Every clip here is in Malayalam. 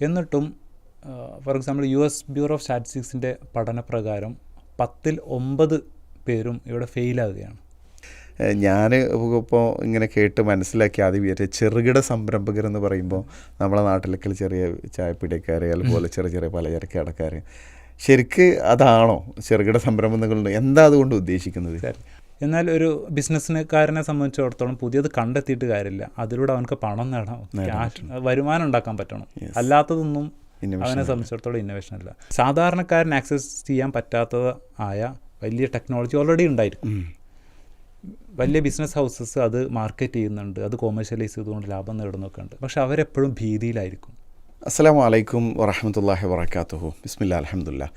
എന്നിട്ടും for example US bureau of സ്റ്റാറ്റിസ്റ്റിക്സിൻ്റെ പഠനപ്രകാരം 10ൽ 9 പേരും ഇവിടെ ഫെയിലാവുകയാണ്. ഞാൻ ഇപ്പോൾ ഇങ്ങനെ കേട്ട് മനസ്സിലാക്കി ആദ്യം വിചാരിച്ച ചെറുകിട സംരംഭകരെന്ന് പറയുമ്പോൾ നമ്മളെ നാട്ടിലേക്ക് ചെറിയ ചായപ്പിടിക്കാർ അതുപോലെ ചെറിയ ചെറിയ പലചരക്ക് കടക്കാർ, ശരിക്ക് അതാണോ ചെറുകിട സംരംഭങ്ങളുണ്ട്? എന്താ അതുകൊണ്ട് ഉദ്ദേശിക്കുന്നത്? എന്നാൽ ഒരു ബിസിനസ്സുകാരനെ സംബന്ധിച്ചിടത്തോളം പുതിയത് കണ്ടെത്തിയിട്ട് കാര്യമില്ല, അതിലൂടെ അവനക്ക് പണം നേടാം, ക്യാഷ് വരുമാനം ഉണ്ടാക്കാൻ പറ്റണം. അല്ലാത്തതൊന്നും അവനെ സംബന്ധിച്ചിടത്തോളം ഇന്നോവേഷൻ അല്ല. സാധാരണക്കാരന് ആക്സസ് ചെയ്യാൻ പറ്റാത്തത് ആയ വലിയ ടെക്നോളജി ഓൾറെഡി ഉണ്ടായിരിക്കും. വലിയ ബിസിനസ് ഹൗസസ് അത് മാർക്കറ്റ് ചെയ്യുന്നുണ്ട്, അത് കൊമേഴ്ഷ്യലൈസ് ചെയ്തുകൊണ്ട് ലാഭം നേടുന്നൊക്കെ ഉണ്ട്. പക്ഷെ അവരെപ്പോഴും ഭീതിയിലായിരിക്കും. അസ്സലാമു അലൈക്കും വറഹ്മത്തുള്ളാഹി വബറകാതുഹു. ബിസ്മില്ലാ അൽഹംദുലില്ലാ.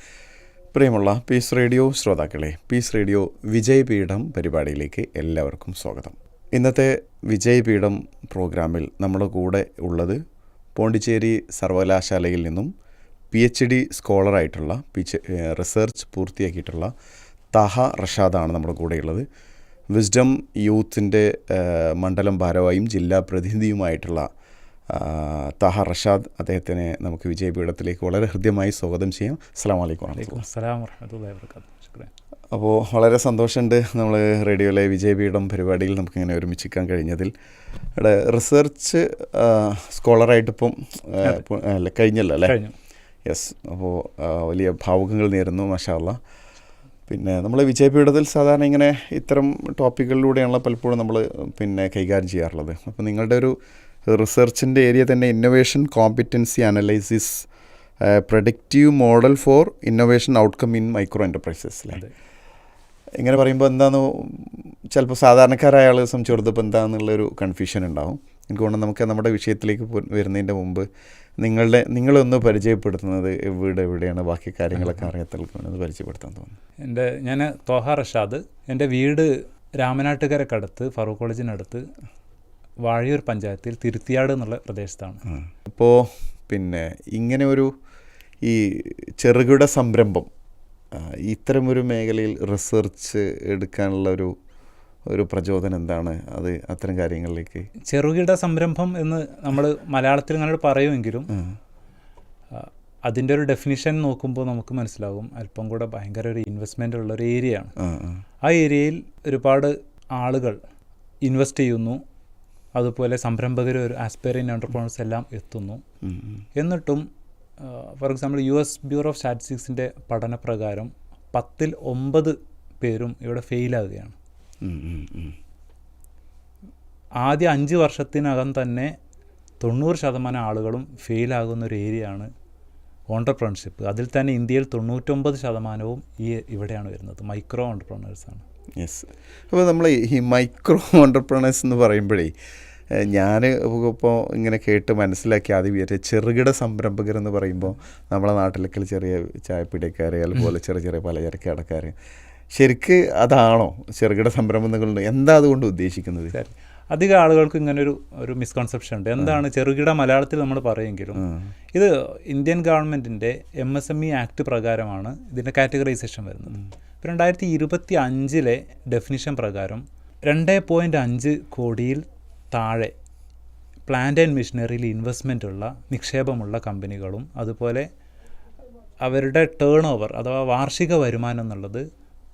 പ്രിയമുള്ള പീസ് റേഡിയോ ശ്രോതാക്കളെ, പീസ് റേഡിയോ വിജയപീഠം പരിപാടിയിലേക്ക് എല്ലാവർക്കും സ്വാഗതം. ഇന്നത്തെ വിജയപീഠം പ്രോഗ്രാമിൽ നമ്മുടെ കൂടെ ഉള്ളത് പോണ്ടിച്ചേരി സർവകലാശാലയിൽ നിന്നും PhD സ്കോളറായിട്ടുള്ള റിസർച്ച് പൂർത്തിയാക്കിയിട്ടുള്ള താഹ റഷാദാണ് നമ്മുടെ കൂടെയുള്ളത്. വിസ്ഡം യൂത്തിൻ്റെ മണ്ഡലം ഭാരവാഹിയും ജില്ലാ പ്രതിനിധിയുമായിട്ടുള്ള താഹ റഷാദ്, അദ്ദേഹത്തിനെ നമുക്ക് വിജയപീഠത്തിലേക്ക് വളരെ ഹൃദ്യമായി സ്വാഗതം ചെയ്യാം. അസ്സലാമു അലൈക്കും. അപ്പോൾ വളരെ സന്തോഷമുണ്ട് നമ്മൾ റേഡിയോയിലെ വിജയപീഠം പരിപാടിയിൽ നമുക്കിങ്ങനെ ഒരുമിച്ചിരിക്കാൻ കഴിഞ്ഞതിൽ. ഇവിടെ റിസർച്ച് സ്കോളറായിട്ടിപ്പം കഴിഞ്ഞല്ലോ അല്ലേ? യെസ്. അപ്പോൾ വലിയ ഭാവുകങ്ങൾ നേരുന്നു, മാഷാ അല്ലാഹ്. പിന്നെ നമ്മൾ വിജയപീഠത്തിൽ സാധാരണ ഇങ്ങനെ ഇത്തരം ടോപ്പിക്കുകളിലൂടെയാണല്ലോ പലപ്പോഴും നമ്മൾ കൈകാര്യം ചെയ്യാറുള്ളത്. അപ്പോൾ നിങ്ങളുടെ ഒരു റിസർച്ചിൻ്റെ ഏരിയ തന്നെ innovation competency analysis productive model for innovation outcome in micro enterprises അല്ലേ? ഇങ്ങനെ പറയുമ്പോൾ എന്താണെന്ന് ചിലപ്പോൾ സാധാരണക്കാരായ ആൾ സംബന്ധിച്ചിടത്തപ്പോൾ എന്താണെന്നുള്ളൊരു കൺഫ്യൂഷൻ ഉണ്ടാവും. എനിക്ക് തോന്നുന്നു നമുക്ക് നമ്മുടെ വിഷയത്തിലേക്ക് വരുന്നതിൻ്റെ മുമ്പ് നിങ്ങളൊന്ന് പരിചയപ്പെടുത്തുന്നത് എവിടെയാണ്, ബാക്കി കാര്യങ്ങളൊക്കെ അറിയാത്തവർക്കൊന്ന് പരിചയപ്പെടുത്താൻ തോന്നുന്നു. ഞാൻ താഹ റഷാദ്. എൻ്റെ വീട് രാമനാട്ടുകരക്കടുത്ത് ഫറൂഖ് കോളേജിനടുത്ത് വാഴയൂർ പഞ്ചായത്തിൽ തിരുത്തിയാട് എന്നുള്ള പ്രദേശത്താണ്. അപ്പോൾ ഇങ്ങനെ ഒരു ഈ ചെറുകിട സംരംഭം ഇത്തരമൊരു മേഖലയിൽ റിസർച്ച് എടുക്കാനുള്ള ഒരു പ്രചോദനം എന്താണ്? അത് അത്തരം കാര്യങ്ങളിലേക്ക് ചെറുകിട സംരംഭം എന്ന് നമ്മൾ മലയാളത്തിൽ അങ്ങനെ പറയുമെങ്കിലും അതിൻ്റെ ഒരു ഡെഫിനിഷൻ നോക്കുമ്പോൾ നമുക്ക് മനസ്സിലാകും അല്പം കൂടെ ഭയങ്കര ഒരു ഇൻവെസ്റ്റ്മെൻ്റ് ഉള്ളൊരു ഏരിയയാണ്. ആ ഏരിയയിൽ ഒരുപാട് ആളുകൾ ഇൻവെസ്റ്റ് ചെയ്യുന്നു, അതുപോലെ സംരംഭകർ, ഒരു ആസ്പയറിംഗ് എൻ്റർപ്രണേഴ്സ് എല്ലാം എത്തുന്നു. എന്നിട്ടും for example US bureau of സ്റ്റാറ്റിസ്റ്റിക്സിൻ്റെ പഠനപ്രകാരം 10ൽ 9 പേരും ഇവിടെ ഫെയിലാവുകയാണ്. ആദ്യ 5 വർഷത്തിനകം തന്നെ 90% ആളുകളും ഫെയിലാകുന്ന ഒരു ഏരിയയാണ് ഓൺട്രപ്രണർഷിപ്പ്. അതിൽ തന്നെ ഇന്ത്യയിൽ 99% ഇവിടെയാണ് വരുന്നത്, മൈക്രോ ഓൺട്രപ്രണേഴ്സാണ്. യെസ്. അപ്പോൾ നമ്മൾ ഈ മൈക്രോ ഓൺട്രപ്രണേഴ്സ് എന്ന് പറയുമ്പോഴേ ഞാൻ ഇപ്പോൾ ഇങ്ങനെ കേട്ട് മനസ്സിലാക്കി ആദ്യം വിചാരിച്ച ചെറുകിട സംരംഭകരെന്ന് പറയുമ്പോൾ നമ്മളെ നാട്ടിലേക്ക് ചെറിയ ചായപ്പിടിക്കാർ അതുപോലെ ചെറിയ ചെറിയ പലചരക്ക് കടക്കാർ, ശരിക്ക് അതാണോ ചെറുകിട സംരംഭങ്ങളുണ്ട്? എന്താ അതുകൊണ്ട് ഉദ്ദേശിക്കുന്നത്? അധികം ആളുകൾക്ക് ഇങ്ങനെ ഒരു മിസ്കൺസെപ്ഷൻ ഉണ്ട്. എന്താണ് ചെറുകിട? മലയാളത്തിൽ നമ്മൾ പറയുമെങ്കിലും ഇത് ഇന്ത്യൻ ഗവൺമെൻറ്റിൻ്റെ MSME ആക്ട് പ്രകാരമാണ് ഇതിൻ്റെ കാറ്റഗറൈസേഷൻ വരുന്നത്. 2025 ഡെഫിനിഷൻ പ്രകാരം 2.5 കോടിയിൽ താഴെ പ്ലാന്റ് ആൻഡ് മെഷീനറിയിൽ ഇൻവെസ്റ്റ്മെൻ്റ് ഉള്ള നിക്ഷേപമുള്ള കമ്പനികളും അതുപോലെ അവരുടെ ടേൺ ഓവർ അഥവാ വാർഷിക വരുമാനം എന്നുള്ളത്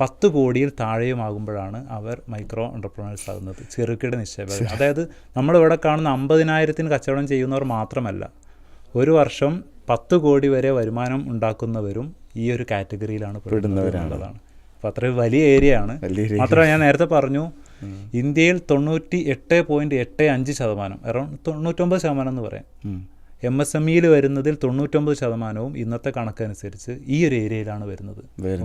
10 കോടിയിൽ താഴെയുമാകുമ്പോഴാണ് അവർ മൈക്രോ എൻ്റർപ്രണേഴ്സ് ആകുന്നത്, ചെറുകിട നിക്ഷേപകർ. അതായത് നമ്മളിവിടെ കാണുന്ന 50,000 കച്ചവടം ചെയ്യുന്നവർ മാത്രമല്ല, ഒരു വർഷം 10 കോടി വരെ വരുമാനം ഉണ്ടാക്കുന്നവരും ഈ ഒരു കാറ്റഗറിയിലാണ് പെടുന്നവരുള്ളതാണ്. അപ്പോൾ അത്രയും വലിയ ഏരിയ ആണ്. മാത്രമല്ല ഞാൻ നേരത്തെ പറഞ്ഞു, ഇന്ത്യയിൽ 98.85%, അറൗണ്ട് 99% എന്ന് പറയാം, MSMEയിൽ വരുന്നതിൽ 99%വും ഇന്നത്തെ കണക്കനുസരിച്ച് ഈ ഒരു ഏരിയയിലാണ് വരുന്നത്.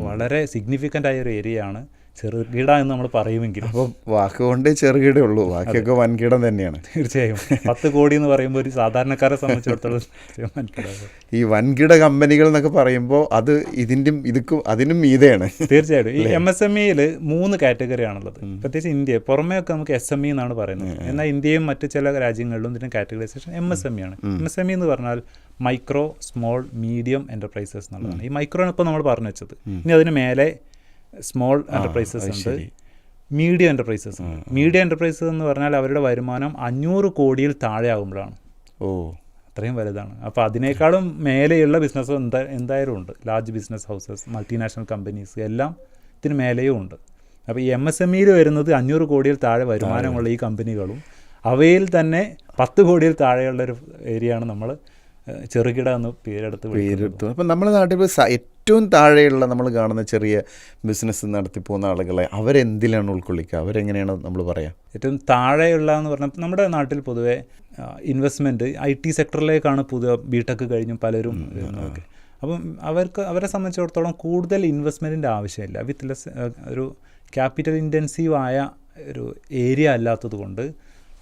വളരെ സിഗ്നിഫിക്കൻ്റ് ആയ ഒരു ഏരിയയാണ് ചെറുകിട എന്ന് നമ്മൾ പറയുമെങ്കിലും. അപ്പോൾ വാക്കുകൊണ്ട് ചെറുകിടേ ഉള്ളൂ, ബാക്കിയൊക്കെ വൻകിടം തന്നെയാണ്. തീർച്ചയായും 10 കോടി എന്ന് പറയുമ്പോൾ ഒരു സാധാരണക്കാരെ സംബന്ധിച്ചിടത്തോളം ഈ വൻകിട കമ്പനികൾ എന്നൊക്കെ പറയുമ്പോൾ അത് അതിനും മീതെയാണ്. തീർച്ചയായിട്ടും. ഈ MSMEയിൽ 3 കാറ്റഗറിയാണുള്ളത്. പ്രത്യേകിച്ച് ഇന്ത്യ, പുറമേയൊക്കെ നമുക്ക് SME എന്നാണ് പറയുന്നത്. എന്നാൽ ഇന്ത്യയും മറ്റു ചില രാജ്യങ്ങളിലും ഇതിൻ്റെ കാറ്റഗറൈസേഷൻ MSME ആണ്. MSME എന്ന് പറഞ്ഞാൽ മൈക്രോ സ്മോൾ മീഡിയം എൻ്റർപ്രൈസസ് എന്നുള്ളതാണ്. ഈ മൈക്രോ ഇപ്പോൾ നമ്മൾ പറഞ്ഞു വെച്ചത്. ഇനി അതിന് മേലെ സ്മോൾ എൻ്റർപ്രൈസസ് ഉണ്ട്, മീഡിയം എൻ്റർപ്രൈസസ് ഉണ്ട്. മീഡിയം എൻ്റർപ്രൈസസ് എന്ന് പറഞ്ഞാൽ അവരുടെ വരുമാനം 500 കോടിയിൽ താഴെ ആകുമ്പോഴാണ്. അത്രയും വലുതാണ്. അപ്പോൾ അതിനേക്കാളും മേലെയുള്ള ബിസിനസ് എന്തായാലും ഉണ്ട്. Large business houses, multinational companies എല്ലാം ഇതിന് മേലെയും ഉണ്ട്. അപ്പോൾ ഈ MSMEയിൽ വരുന്നത് 500 കോടിയിൽ താഴെ വരുമാനമുള്ള ഈ കമ്പനികളും അവയിൽ തന്നെ 10 കോടിയിൽ താഴെയുള്ളൊരു ഏരിയയാണ് നമ്മൾ ചെറുകിട എന്ന് പേരെടുത്ത്. അപ്പം നമ്മുടെ നാട്ടിൽ ഏറ്റവും താഴെയുള്ള നമ്മൾ കാണുന്ന ചെറിയ ബിസിനസ് നടത്തി പോകുന്ന ആളുകളെ അവരെന്തിലാണ് ഉൾക്കൊള്ളിക്കുക, അവരെങ്ങനെയാണ് നമ്മൾ പറയുക? ഏറ്റവും താഴെയുള്ള എന്ന് പറഞ്ഞാൽ നമ്മുടെ നാട്ടിൽ പൊതുവെ ഇൻവെസ്റ്റ്മെൻറ്റ് IT സെക്ടറിലേക്കാണ് പുതിയ BTech കഴിഞ്ഞും പലരും വരുന്നതൊക്കെ. അപ്പം അവരെ സംബന്ധിച്ചിടത്തോളം കൂടുതൽ ഇൻവെസ്റ്റ്മെൻറ്റിൻ്റെ ആവശ്യമില്ല. വിത്ത് ലെസ് ഒരു ക്യാപിറ്റൽ ഇൻറ്റൻസീവായ ഒരു ഏരിയ അല്ലാത്തത് കൊണ്ട്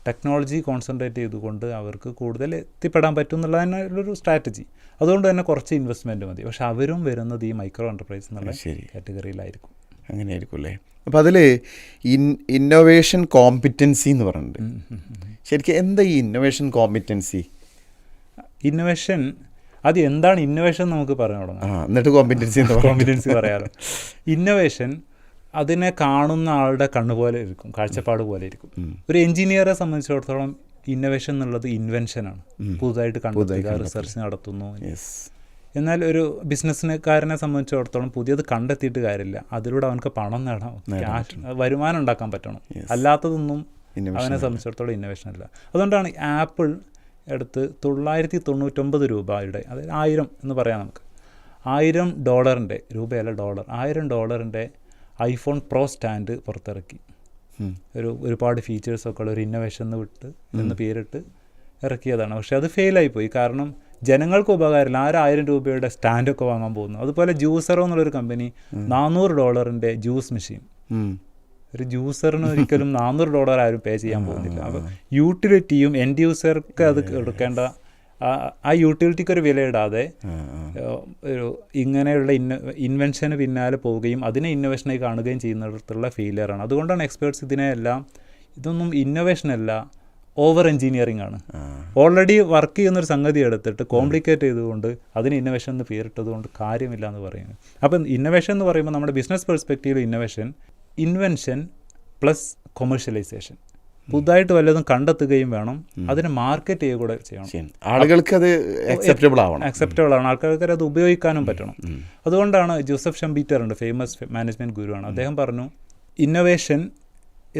ടെക്നോളജി കോൺസെൻട്രേറ്റ് ചെയ്തുകൊണ്ട് അവർക്ക് കൂടുതൽ എത്തിപ്പെടാൻ പറ്റും എന്നുള്ളതിനൊരു സ്ട്രാറ്റജി. അതുകൊണ്ട് തന്നെ കുറച്ച് ഇൻവെസ്റ്റ്മെൻറ്റ് മതി. പക്ഷെ അവരും വരുന്നത് ഈ മൈക്രോ എൻ്റർപ്രൈസ് എന്നുള്ള കാറ്റഗറിയിലായിരിക്കും. അങ്ങനെയായിരിക്കും അല്ലേ? അപ്പോൾ അതിൽ ഇന്നോവേഷൻ കോമ്പിറ്റൻസി എന്ന് പറയുന്നുണ്ട്. ശരിക്കും എന്താ ഈ ഇന്നോവേഷൻ കോമ്പിറ്റൻസി? ഇന്നോവേഷൻ അത് എന്താണ് ഇന്നോവേഷൻ നമുക്ക് പറഞ്ഞു തുടങ്ങാം, എന്നിട്ട് കോമ്പിറ്റൻസി പറയാമല്ലോ. ഇന്നോവേഷൻ അതിനെ കാണുന്ന ആളുടെ കണ്ണുപോലെ ഇരിക്കും, കാഴ്ചപ്പാട് പോലെ ഇരിക്കും. ഒരു എഞ്ചിനീയറെ സംബന്ധിച്ചിടത്തോളം ഇന്നോവേഷൻ എന്നുള്ളത് ഇൻവെൻഷനാണ്, പുതുതായിട്ട് കണ്ടെത്തുക, റിസർച്ച് നടത്തുന്നു. എന്നാൽ ഒരു ബിസിനസ്സുകാരനെ സംബന്ധിച്ചിടത്തോളം പുതിയത് കണ്ടെത്തിയിട്ട് കാര്യമില്ല, അതിലൂടെ അവനക്ക് പണം നേടാം, വരുമാനം ഉണ്ടാക്കാൻ പറ്റണം. അല്ലാത്തതൊന്നും അവനെ സംബന്ധിച്ചിടത്തോളം ഇന്നോവേഷൻ അല്ല. അതുകൊണ്ടാണ് ആപ്പിൾ എടുത്ത് $999 അതായത് 1000 എന്ന് പറയാം നമുക്ക്, $1000 രൂപയല്ല ഡോളർ, $1000 iPhone Pro സ്റ്റാൻഡ് പുറത്തിറക്കി. ഒരുപാട് ഫീച്ചേഴ്സൊക്കെ ഉള്ള ഒരു ഇന്നോവേഷൻ എന്ന് പേരിട്ട് ഇറക്കിയതാണ്. പക്ഷെ അത് ഫെയിലായിപ്പോയി. കാരണം ജനങ്ങൾക്ക് ഉപകാരമില്ല. $1000 സ്റ്റാൻഡൊക്കെ വാങ്ങാൻ പോകുന്നു. അതുപോലെ ജ്യൂസറോ എന്നുള്ളൊരു കമ്പനി $400 ജ്യൂസ് മെഷീൻ. ഒരു ജ്യൂസറിന് ഒരിക്കലും $400 ആരും പേ ചെയ്യാൻ പോകുന്നില്ല. അപ്പോൾ യൂട്ടിലിറ്റിയും എൻഡ് യൂസർക്ക് അത് എടുക്കേണ്ട ആ യൂട്ടിലിറ്റിക്ക് ഒരു വിലയിടാതെ ഒരു ഇങ്ങനെയുള്ള ഇൻവെൻഷന് പിന്നാലെ പോവുകയും അതിനെ ഇന്നോവേഷനായി കാണുകയും ചെയ്യുന്നിടത്തുള്ള ഫെയിലിയറാണ്. അതുകൊണ്ടാണ് എക്സ്പേർട്സ് ഇതൊന്നും ഇന്നോവേഷനല്ല, ഓവർ എഞ്ചിനീയറിംഗ് ആണ്. ഓൾറെഡി വർക്ക് ചെയ്യുന്നൊരു സംഗതി എടുത്തിട്ട് കോംപ്ലിക്കേറ്റ് ചെയ്തുകൊണ്ട് അതിന് ഇന്നോവേഷൻ എന്ന് പേരിട്ടത് കൊണ്ട് കാര്യമില്ല എന്ന് പറയുന്നത്. അപ്പം ഇന്നോവേഷൻ എന്ന് പറയുമ്പോൾ നമ്മുടെ ബിസിനസ് പെർസ്പെക്റ്റീവിൽ ഇൻവെൻഷൻ പ്ലസ് കൊമേഴ്ഷ്യലൈസേഷൻ, പുതുതായിട്ട് വല്ലതും കണ്ടെത്തുകയും വേണം, അതിനെ മാർക്കറ്റ് ചെയ്യുക കൂടെ ചെയ്യണം. ആളുകൾക്ക് അത് അക്സെപ്റ്റബിൾ ആണ്, ആൾക്കാർക്ക് അത് ഉപയോഗിക്കാനും പറ്റണം. അതുകൊണ്ടാണ് ജോസഫ് ഷംബീറ്റർ ഉണ്ട്, ഫേമസ് മാനേജ്മെൻറ്റ് ഗുരുവാണ്. അദ്ദേഹം പറഞ്ഞു ഇന്നോവേഷൻ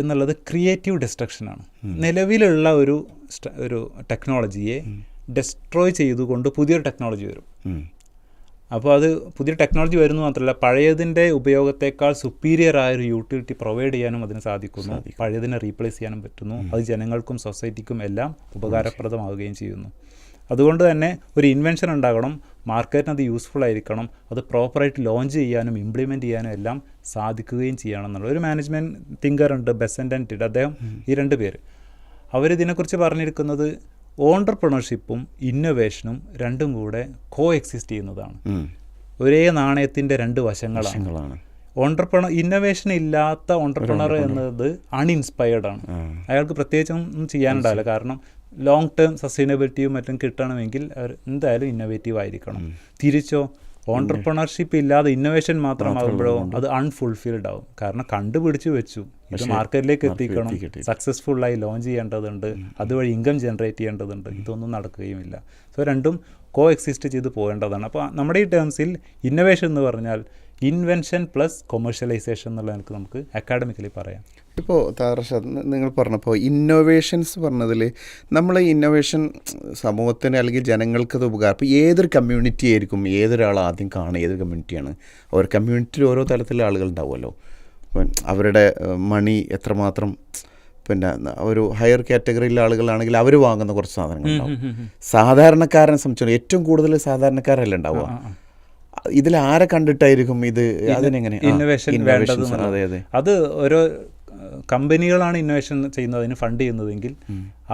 എന്നുള്ളത് ക്രിയേറ്റീവ് ഡിസ്ട്രക്ഷനാണ്. നിലവിലുള്ള ഒരു ടെക്നോളജിയെ ഡെസ്ട്രോയ് ചെയ്തുകൊണ്ട് പുതിയൊരു ടെക്നോളജി വരും. അപ്പോൾ അത് പുതിയ ടെക്നോളജി വരുന്നു മാത്രമല്ല, പഴയതിൻ്റെ ഉപയോഗത്തേക്കാൾ സുപ്പീരിയർ ആയൊരു യൂട്ടിലിറ്റി പ്രൊവൈഡ് ചെയ്യാനും അതിന് സാധിക്കുന്നു. പഴയതിനെ റീപ്ലേസ് ചെയ്യാനും പറ്റുന്നു. അത് ജനങ്ങൾക്കും സൊസൈറ്റിക്കും എല്ലാം ഉപകാരപ്രദമാവുകയും ചെയ്യുന്നു. അതുകൊണ്ട് തന്നെ ഒരു ഇൻവെൻഷൻ ഉണ്ടാകണം, മാർക്കറ്റിന് അത് യൂസ്ഫുൾ ആയിരിക്കണം, അത് പ്രോപ്പറായിട്ട് ലോഞ്ച് ചെയ്യാനും ഇംപ്ലിമെൻറ്റ് ചെയ്യാനും എല്ലാം സാധിക്കുകയും ചെയ്യണം എന്നുള്ള ഒരു മാനേജ്മെൻറ്റ് തിങ്കർ ഉണ്ട്, ബെസൻ്റ് ആൻഡ് ടിഡ്. അദ്ദേഹം ഈ 2 പേര് അവരിതിനെക്കുറിച്ച് പറഞ്ഞിരിക്കുന്നത് ഓൺട്രപ്രണർഷിപ്പും ഇന്നോവേഷനും രണ്ടും കൂടെ കോ എക്സിസ്റ്റ് ചെയ്യുന്നതാണ്. ഒരേ നാണയത്തിൻ്റെ 2 വശങ്ങളാണ്. ഇന്നോവേഷൻ ഇല്ലാത്ത ഓൺട്രപ്രണർ എന്നത് അൺഇൻസ്പയർഡ് ആണ്. അയാൾക്ക് പ്രത്യേകിച്ചൊന്നും ചെയ്യാനുണ്ടാവില്ല. കാരണം ലോങ് ടേം സസ്റ്റൈനബിലിറ്റിയും മറ്റും കിട്ടണമെങ്കിൽ അവർ എന്തായാലും ഇന്നോവേറ്റീവ് ആയിരിക്കണം. തിരിച്ചോ ഓൺട്രപ്രണർഷിപ്പ് ഇല്ലാതെ ഇന്നോവേഷൻ മാത്രമാകുമ്പോഴോ അത് അൺഫുൾഫിൽഡ് ആവും. കാരണം കണ്ടുപിടിച്ച് വെച്ചു, ഇത് മാർക്കറ്റിലേക്ക് എത്തിക്കണം, സക്സസ്ഫുള്ളായി ലോഞ്ച് ചെയ്യേണ്ടതുണ്ട്, അതുവഴി ഇൻകം ജനറേറ്റ് ചെയ്യേണ്ടതുണ്ട്, ഇതൊന്നും നടക്കുകയുമില്ല. സോ രണ്ടും കോ എക്സിസ്റ്റ് ചെയ്ത് പോകേണ്ടതാണ്. അപ്പോൾ നമ്മുടെ ഈ ടേംസിൽ ഇന്നോവേഷൻ എന്ന് പറഞ്ഞാൽ ഇൻവെൻഷൻ പ്ലസ് കൊമേഴ്ഷ്യലൈസേഷൻ എന്നുള്ള നമുക്ക് അക്കാഡമിക്കലി പറയാം. ഇപ്പോൾ താറഷാദ് നിങ്ങൾ പറഞ്ഞപ്പോൾ ഇന്നോവേഷൻസ് പറഞ്ഞതിൽ നമ്മൾ ഇന്നോവേഷൻ സമൂഹത്തിന് അല്ലെങ്കിൽ ജനങ്ങൾക്കത് ഉപകാരം. ഇപ്പോൾ ഏതൊരു കമ്മ്യൂണിറ്റി ആയിരിക്കും ഏതൊരാൾ ആദ്യം കാണുക, ഏതൊരു കമ്മ്യൂണിറ്റിയാണ്. ഒരു കമ്മ്യൂണിറ്റിയിൽ ഓരോ തരത്തിലുള്ള ആളുകൾ ഉണ്ടാവുമല്ലോ. അവരുടെ മണി എത്രമാത്രം, പിന്നെ ഒരു ഹയർ കാറ്റഗറിയിലെ ആളുകളാണെങ്കിൽ അവർ വാങ്ങുന്ന കുറച്ച് സാധനങ്ങളുണ്ടാവും. സാധാരണക്കാരനെ സംബന്ധിച്ചോളം ഏറ്റവും കൂടുതൽ സാധാരണക്കാരല്ല ഉണ്ടാവുക. ഇതിൽ ആരെ കണ്ടിട്ടായിരിക്കും ഇത് അതിനെങ്ങനെ ഇന്നോവേഷൻ വേണ്ടത്? അതെ അതെ, അത് ഓരോ കമ്പനികളാണ് ഇന്നോവേഷൻ ചെയ്യുന്നതിന് ഫണ്ട് ചെയ്യുന്നതെങ്കിൽ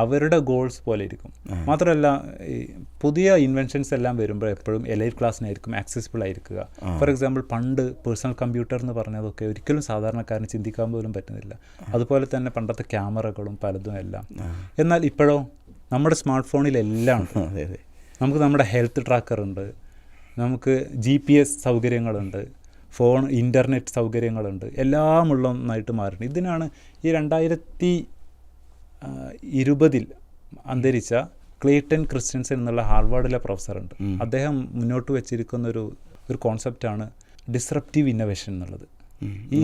അവരുടെ ഗോൾസ് പോലെ ഇരിക്കും. മാത്രമല്ല ഈ പുതിയ ഇൻവെൻഷൻസ് എല്ലാം വരുമ്പോൾ എപ്പോഴും എലൈറ്റ് ക്ലാസ്സിനായിരിക്കും ആക്സസിബിൾ ആയിരിക്കുക. ഫോർ എക്സാമ്പിൾ പണ്ട് പേഴ്സണൽ കമ്പ്യൂട്ടർ എന്ന് പറഞ്ഞതൊക്കെ ഒരിക്കലും സാധാരണക്കാരന് ചിന്തിക്കാൻ പോലും പറ്റുന്നില്ല. അതുപോലെ തന്നെ പണ്ടത്തെ ക്യാമറകളും പലതും എല്ലാം. എന്നാൽ ഇപ്പോഴോ നമ്മുടെ സ്മാർട്ട് ഫോണിലെല്ലാം ഉണ്ട്. നമുക്ക് നമ്മുടെ ഹെൽത്ത് ട്രാക്കർ ഉണ്ട്, നമുക്ക് GPS സൗകര്യങ്ങളുണ്ട്, ഫോൺ ഇൻ്റർനെറ്റ് സൗകര്യങ്ങളുണ്ട്, എല്ലാം ഉള്ള ഒന്നായിട്ട് മാറുന്നുണ്ട്. ഇതിനാണ് ഈ 2020 അന്തരിച്ച ക്ലേറ്റൺ ക്രിസ്ത്യൻസൻ എന്നുള്ള ഹാർവാർഡിലെ പ്രൊഫസറുണ്ട്. അദ്ദേഹം മുന്നോട്ട് വെച്ചിരിക്കുന്ന ഒരു കോൺസെപ്റ്റാണ് ഡിസ്റപ്റ്റീവ് ഇന്നോവേഷൻ എന്നുള്ളത്. ഈ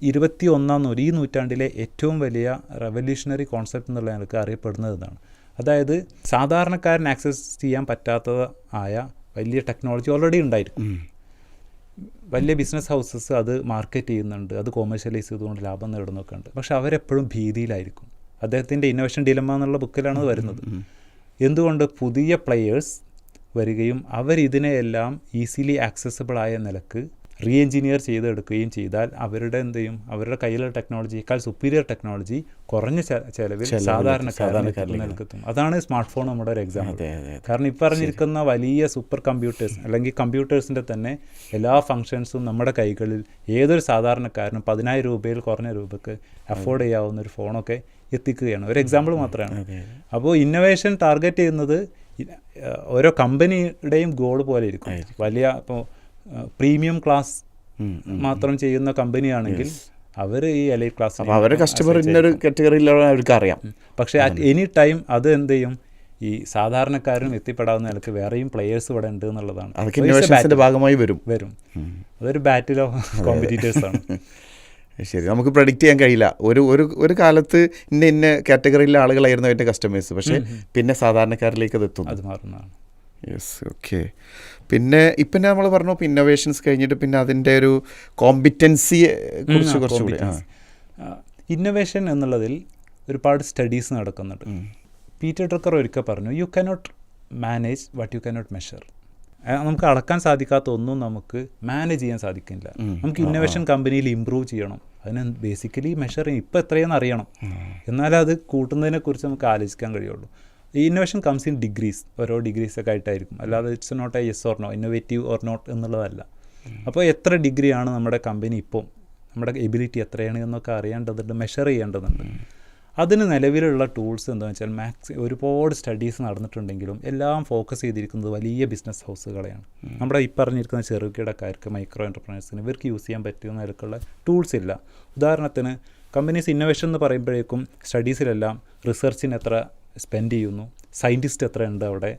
21ാം ഈ നൂറ്റാണ്ടിലെ ഏറ്റവും വലിയ റെവല്യൂഷണറി കോൺസെപ്റ്റ് എന്നുള്ള നിലക്ക് അറിയപ്പെടുന്നത് ഇതാണ്. അതായത് സാധാരണക്കാരൻ ആക്സസ് ചെയ്യാൻ പറ്റാത്തതായ വലിയ ടെക്നോളജി ഓൾറെഡി ഉണ്ടായിരിക്കും. വലിയ ബിസിനസ് ഹൗസസ് അത് മാർക്കറ്റ് ചെയ്യുന്നുണ്ട്, അത് കൊമേഴ്ഷ്യലൈസ് ചെയ്തുകൊണ്ട് ലാഭം നേടുന്നൊക്കെ ഉണ്ട്. പക്ഷെ അവരെപ്പോഴും ഭീതിയിലായിരിക്കും. അദ്ദേഹത്തിൻ്റെ ഇന്നോവേഷൻ ഡിലമ്മ എന്നുള്ള ബുക്കിലാണ് അത് വരുന്നത്. എന്തുകൊണ്ട് പുതിയ പ്ലെയേഴ്സ് വരികയും അവരിതിനെയെല്ലാം ഈസിലി ആക്സസിബിൾ ആയ നിലക്ക് റീ എഞ്ചിനീയർ ചെയ്തെടുക്കുകയും ചെയ്താൽ അവരുടെ എന്ത് ചെയ്യും, അവരുടെ കയ്യിലുള്ള ടെക്നോളജിയേക്കാൾ സുപ്പീരിയർ ടെക്നോളജി കുറഞ്ഞ ചെലവിൽ സാധാരണക്കാരനിലേക്ക് എത്തും. അതാണ് സ്മാർട്ട് ഫോൺ നമ്മുടെ ഒരു എക്സാമ്പിൾ. കാരണം ഈ പറഞ്ഞിരിക്കുന്ന വലിയ സൂപ്പർ കമ്പ്യൂട്ടേഴ്സ് അല്ലെങ്കിൽ കമ്പ്യൂട്ടേഴ്സിൻ്റെ തന്നെ എല്ലാ ഫങ്ഷൻസും നമ്മുടെ കൈകളിൽ ഏതൊരു സാധാരണക്കാരനും 10,000 രൂപയിൽ കുറഞ്ഞ രൂപയ്ക്ക് അഫോർഡ് ചെയ്യാവുന്ന ഒരു ഫോണൊക്കെ എത്തിക്കുകയാണ്. ഒരു എക്സാമ്പിൾ മാത്രമാണ്. അപ്പോൾ ഇന്നോവേഷൻ ടാർഗറ്റ് ചെയ്യുന്നത് ഓരോ കമ്പനിയുടെയും ഗോൾ പോലെ ഇരിക്കും. വലിയ ഇപ്പോൾ പ്രീമിയം ക്ലാസ് മാത്രം ചെയ്യുന്ന കമ്പനിയാണെങ്കിൽ അവർ ഈ എലൈറ്റ് ക്ലാസ് അവരുടെ കസ്റ്റമർ ഇന്നൊരു കാറ്റഗറിയിലുള്ള അവർക്ക് അറിയാം. പക്ഷേ അറ്റ് എനി ടൈം അത് എന്ത് ചെയ്യും, ഈ സാധാരണക്കാരനും എത്തിപ്പെടാവുന്ന നിലക്ക് വേറെയും പ്ലെയേഴ്സ് ഇവിടെ ഉണ്ട് എന്നുള്ളതാണ്. അതൊക്കെ ഭാഗമായി വരും. അതൊരു ബാറ്റിൽ ഓഫ് കോമ്പറ്റീറ്റേഴ്സാണ്. ശരി, നമുക്ക് പ്രഡിക്റ്റ് ചെയ്യാൻ കഴിയില്ല. ഒരു കാലത്ത് ഇന്ന കാറ്റഗറിയിലെ ആളുകളായിരുന്നു അതിൻ്റെ കസ്റ്റമേഴ്സ്, പക്ഷേ പിന്നെ സാധാരണക്കാരിലേക്ക് അത് എത്തും, അത് മാറുന്നതാണ്. Yes, okay. പിന്നെ ഇപ്പം നമ്മൾ പറഞ്ഞു ഇന്നോവേഷൻസ് കഴിഞ്ഞിട്ട് പിന്നെ അതിൻ്റെ ഒരു കോമ്പിറ്റൻസിയെ കുറിച്ച് കുറച്ചുകൂടി. ഇന്നോവേഷൻ എന്നുള്ളതിൽ ഒരുപാട് സ്റ്റഡീസ് നടക്കുന്നുണ്ട്. പീറ്റർ ഡ്രക്കർ ഒരിക്കൽ പറഞ്ഞു, you cannot manage what you cannot measure. നമുക്ക് അളക്കാൻ സാധിക്കാത്ത ഒന്നും നമുക്ക് മാനേജ് ചെയ്യാൻ സാധിക്കില്ല. നമുക്ക് ഇന്നോവേഷൻ കമ്പനിയിൽ ഇമ്പ്രൂവ് ചെയ്യണം, അതിന് ബേസിക്കലി മെഷർ ഇപ്പം എത്രയെന്ന് അറിയണം, എന്നാലും അത് കൂട്ടുന്നതിനെക്കുറിച്ച് നമുക്ക് ആലോചിക്കാൻ കഴിയുള്ളൂ. ഈ ഇന്നോവേഷൻ കംസ് ഇൻ ഡിഗ്രീസ്, ഓരോ ഡിഗ്രീസൊക്കെ ആയിട്ടായിരിക്കും, അല്ലാതെ it's not a yes or no, innovative or not എന്നുള്ളതല്ല. അപ്പോൾ എത്ര ഡിഗ്രിയാണ് നമ്മുടെ കമ്പനി ഇപ്പം, നമ്മുടെ എബിലിറ്റി എത്രയാണ് എന്നൊക്കെ അറിയേണ്ടതുണ്ട്, മെഷർ ചെയ്യേണ്ടതുണ്ട്. അതിന് നിലവിലുള്ള ടൂൾസ് എന്താണെന്ന് വെച്ചാൽ ഒരുപാട് സ്റ്റഡീസ് നടന്നിട്ടുണ്ടെങ്കിലും എല്ലാം ഫോക്കസ് ചെയ്തിരിക്കുന്നത് വലിയ ബിസിനസ് ഹൗസുകളെയാണ്. നമ്മുടെ ഈ പറഞ്ഞിരിക്കുന്ന ചെറുകിടക്കാർക്ക്, മൈക്രോ എൻ്റർപ്രൈനേഴ്സിന് ഇവർക്ക് യൂസ് ചെയ്യാൻ പറ്റുന്ന നിലക്കുള്ള ടൂൾസ് ഇല്ല. ഉദാഹരണത്തിന് കമ്പനീസ് ഇന്നോവേഷൻ എന്ന് പറയുമ്പോഴേക്കും സ്റ്റഡീസിലെല്ലാം റിസർച്ചിന് എത്ര സ്പെൻഡ് ചെയ്യുന്നു, സയൻറ്റിസ്റ്റ് എത്ര ഉണ്ട് അവിടെ,